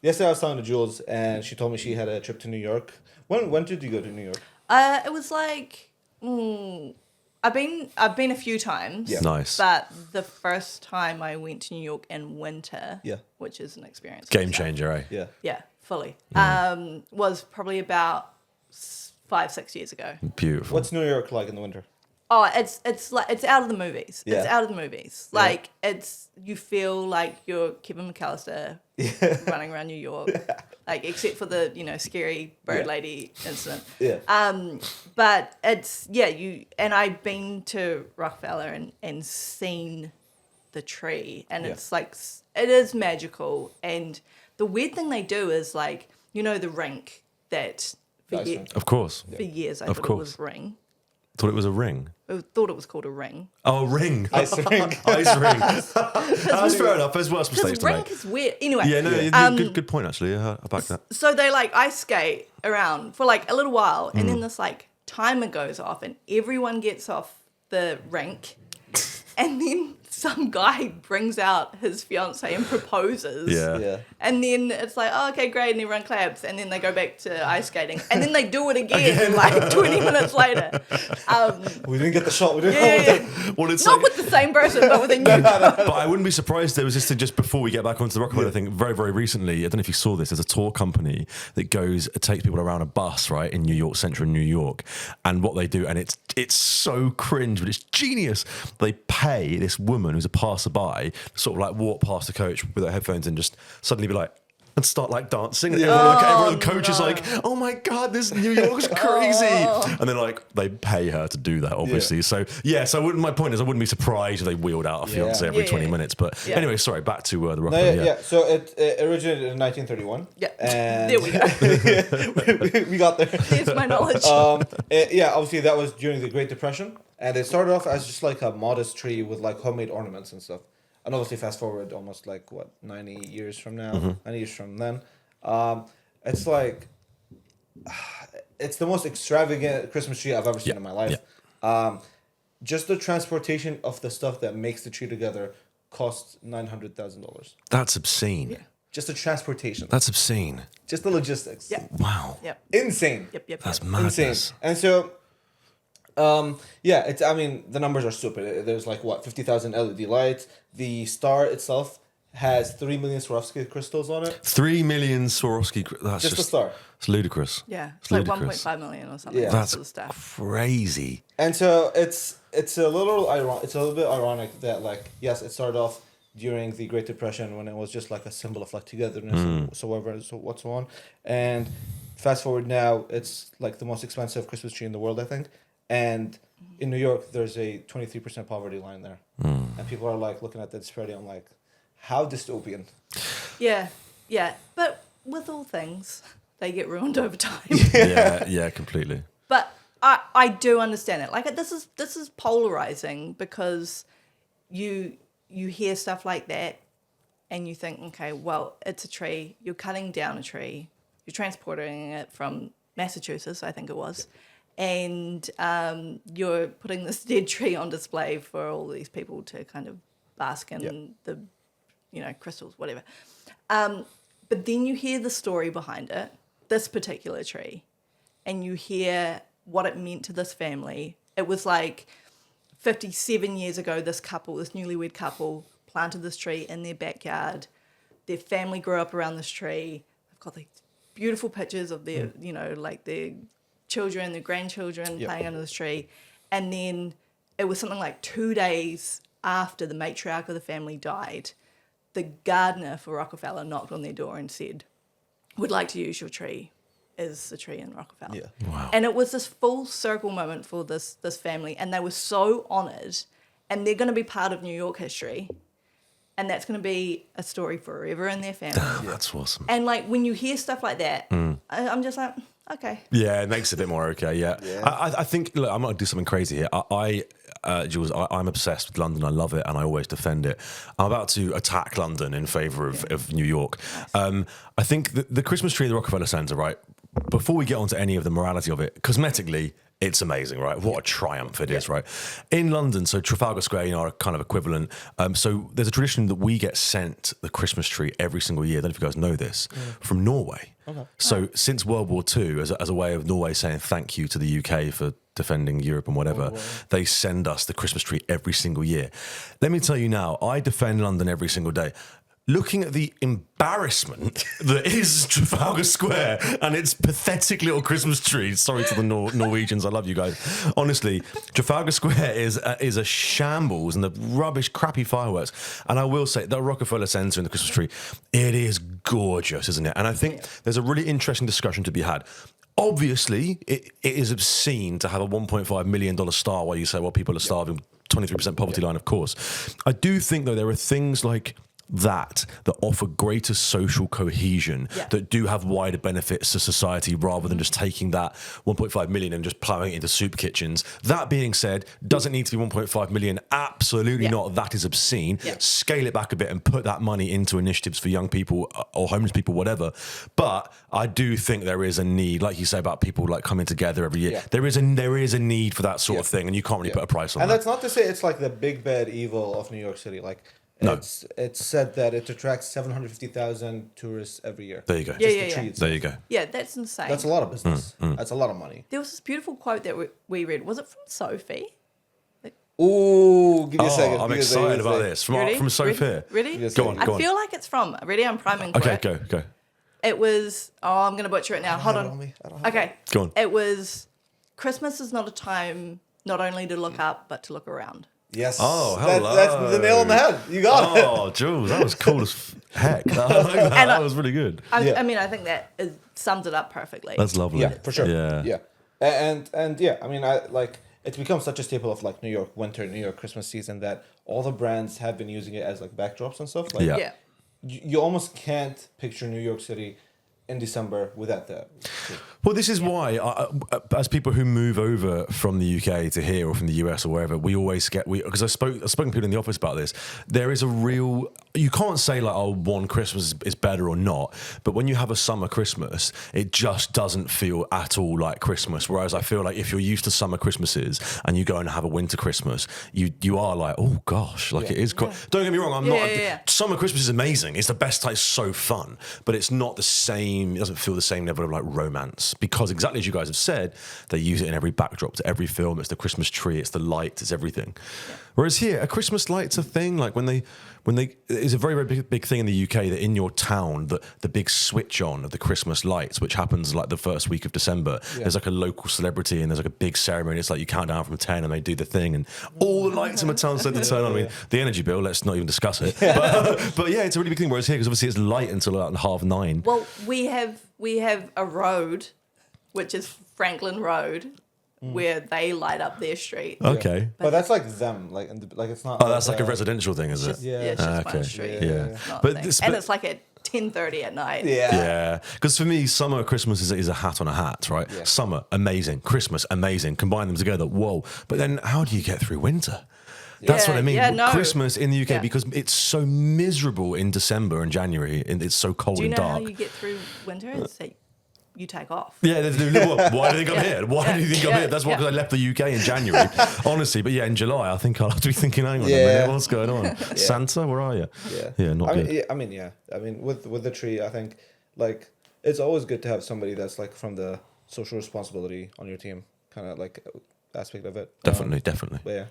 Yesterday I was talking to Jules, and she told me she had a trip to New York. When did you go to New York? It was like I've been a few times. Yeah. Nice. But the first time I went to New York in winter, Yeah. which is an experience. Game changer, eh? Yeah. Yeah, fully. Was probably about 5-6 years ago. Beautiful. What's New York like in the winter? Oh, it's like it's out of the movies. Yeah. It's out of the movies. Yeah. Like you feel like you're Kevin McAllister running around New York. Like except for the, scary bird lady incident. Yeah. But it's I've been to Rockefeller and seen the tree, and it's like it is magical. And the weird thing they do is like, the rink that for, Nice rink. Of course. for years I Of thought it course. was ring. Thought it was a ring. I thought it was called a ring. Oh, ring. Ice rink. Ice ring. That's fair enough. There's worse mistakes Because to rink make. is weird. Anyway. Yeah, no, good point, actually. Yeah, I back that. So they like ice skate around for like a little while, and then this like timer goes off, and everyone gets off the rink, and then some guy brings out his fiance and proposes. Yeah. Yeah. And then it's like, oh, okay, great, and everyone claps, and then they go back to ice skating, and then they do it again like 20 minutes later. We didn't get the shot. We didn't Yeah. Well, it's Not like, with the same person, but with a new but I wouldn't be surprised there was this thing just before we get back onto the Rockefeller thing. Very, very recently, I don't know if you saw this. There's a tour company that takes people around a bus, right, in New York, central New York, and what they do, and it's so cringe, but it's genius. They pay this woman who's a passerby to sort of like walk past the coach with her headphones and just suddenly be like. And start like dancing, and everyone, the coach is like, "Oh my god, this New York's crazy!" And then like they pay her to do that, obviously. Yeah. My point is, I wouldn't be surprised if they wheeled out a fiance every 20 minutes. But anyway, sorry, back to the No, Rockefeller. So it originated in 1931. Yeah. And There we go. we got there. Here's my knowledge. Obviously that was during the Great Depression, and it started off as just like a modest tree with like homemade ornaments and stuff. And obviously, fast forward almost like 90 years from now, 90 years from then, it's like it's the most extravagant Christmas tree I've ever seen in my life. Yeah. Just the transportation of the stuff that makes the tree together costs $900,000. That's obscene. Yeah. Just the transportation. That's obscene. Just the logistics. Yeah. Wow. Yep. Insane. Yep. That's madness. Insane. And so, the numbers are stupid. There's like 50,000 LED lights. The star itself has 3 million Swarovski crystals on it. 3 million Swarovski. That's Just the star. It's ludicrous. Yeah. It's It's like ludicrous. 1.5 million or something. Yeah. That That's sort of stuff. crazy. And so it's a little ironic. It's a little bit ironic that like yes, it started off during the Great Depression when it was just like a symbol of like togetherness and so on. And fast forward now, it's like the most expensive Christmas tree in the world, I think. And in New York, there's a 23% poverty line there, and people are like looking at that spread. I'm like, how dystopian. Yeah. But with all things, they get ruined over time. Yeah, completely. But I do understand it. Like this is polarizing because you hear stuff like that and you think, okay, well, it's a tree. You're cutting down a tree. You're transporting it from Massachusetts, I think it was. And you're putting this dead tree on display for all these people to kind of bask in the, crystals, whatever. But then you hear the story behind it, this particular tree, and you hear what it meant to this family. It was like 57 years ago, this newlywed couple, planted this tree in their backyard. Their family grew up around this tree. They've got these beautiful pictures of their, like their children, their grandchildren playing under this tree. And then it was something like 2 days after the matriarch of the family died, the gardener for Rockefeller knocked on their door and said, "Would like to use your tree as the tree in Rockefeller." Yeah. Wow. And it was this full circle moment for this family, and they were so honoured, and they're going to be part of New York history, and that's going to be a story forever in their family. Damn, that's awesome. And like when you hear stuff like that, I'm just like, okay. Yeah, it makes it a bit more okay. Yeah, I think. Look, I'm going to do something crazy here. Jules, I'm obsessed with London. I love it, and I always defend it. I'm about to attack London in favour of New York. Nice. I think the Christmas tree at the Rockefeller Centre, right? Before we get onto any of the morality of it, cosmetically, It's amazing, right? What a triumph it is, right? In London, so Trafalgar Square, are kind of equivalent. So there's a tradition that we get sent the Christmas tree every single year. I don't know if you guys know this, from Norway. Okay. So since World War II, as a way of Norway saying thank you to the UK for defending Europe and whatever, they send us the Christmas tree every single year. Let me tell you now, I defend London every single day. Looking at the embarrassment that is Trafalgar Square and its pathetic little Christmas tree. Sorry to the Norwegians, I love you guys. Honestly, Trafalgar Square is a shambles, and the rubbish, crappy fireworks. And I will say, the Rockefeller Centre and the Christmas tree, it is gorgeous, isn't it? And I think there's a really interesting discussion to be had. Obviously, it is obscene to have a $1.5 million star while you say, well, people are starving, 23% poverty line, of course. I do think, though, there are things like that offer greater social cohesion, that do have wider benefits to society, rather than just taking that 1.5 million and just plowing it into soup kitchens. That being said, doesn't need to be 1.5 million. Absolutely not. That is obscene. Scale it back a bit and put that money into initiatives for young people or homeless people, whatever. But I do think there is a need, like you say, about people like coming together every year. There is a need for that sort of thing, and you can't really put a price on that. And that's not to say it's like the big bad evil of New York City. Like, no. It's said that it attracts 750,000 tourists every year. There you go. There you go. Yeah, that's insane. That's a lot of business. That's a lot of money. There was this beautiful quote that we read. Was it from Sophie? Ooh, give me a second. I'm excited about this. From Sophie. Ready? Go on. I feel like it's from. Ready? I'm priming for it. Okay, go. It was. Oh, I'm going to butcher it now. Hold on. Okay. Go on. It was. Christmas is not a time not only to look up but to look around. Yes. Oh, hello. That's the nail on the head. You got it. Oh, Jules, that was cool as heck. That was really good. I mean, I think that sums it up perfectly. That's lovely. Yeah, for sure. Yeah. And yeah, I mean, it's become such a staple of like New York winter, New York Christmas season, that all the brands have been using it as like backdrops and stuff. Like, you almost can't picture New York City in December without that. Well, this is why, as people who move over from the UK to here or from the US or wherever, we always get, because I've spoken to people in the office about this, there is a real, you can't say like, oh, one Christmas is better or not, but when you have a summer Christmas, it just doesn't feel at all like Christmas. Whereas I feel like if you're used to summer Christmases and you go and have a winter Christmas, you are like, oh gosh, like it is. Don't get me wrong, I'm not. Summer Christmas is amazing. It's the best time. It's so fun, but it's not the same. It doesn't feel the same level of like romance, because exactly as you guys have said, they use it in every backdrop to every film. It's the Christmas tree, it's the light, it's everything. Whereas here, a Christmas light's a thing. Like when they, it's a very, very big thing in the UK that in your town, the big switch on of the Christmas lights, which happens like the first week of December, there's like a local celebrity and there's like a big ceremony. It's like you count down from 10 and they do the thing and all the lights in the town start to turn on. I mean, the energy bill, let's not even discuss it. But yeah, it's a really big thing. Whereas here, because obviously it's light until like 9:30. Well, we have a road, which is Franklin Road, where they light up their street. Okay. But that's like them, like it's not. Oh, that's like a residential thing, is it? Yeah, it's just one street. Yeah. But it's like at 10:30 at night. Yeah. Because for me, summer Christmas is a hat on a hat, right? Yeah. Summer, amazing. Christmas, amazing. Combine them together, whoa. But then how do you get through winter? That's what I mean. Christmas in the UK, because it's so miserable in December and January, and it's so cold and dark. Do you know how you get through winter? It's like you take off. Yeah, why do you think I'm here? Why do you think I'm here? That's why, because I left the UK in January, honestly. But yeah, in July, I think I'll have to be thinking, hang on a minute, what's going on? Santa, where are you? Not good. I mean, with the tree, I think like it's always good to have somebody that's like from the social responsibility on your team, kind of like aspect of it. Definitely. But yeah.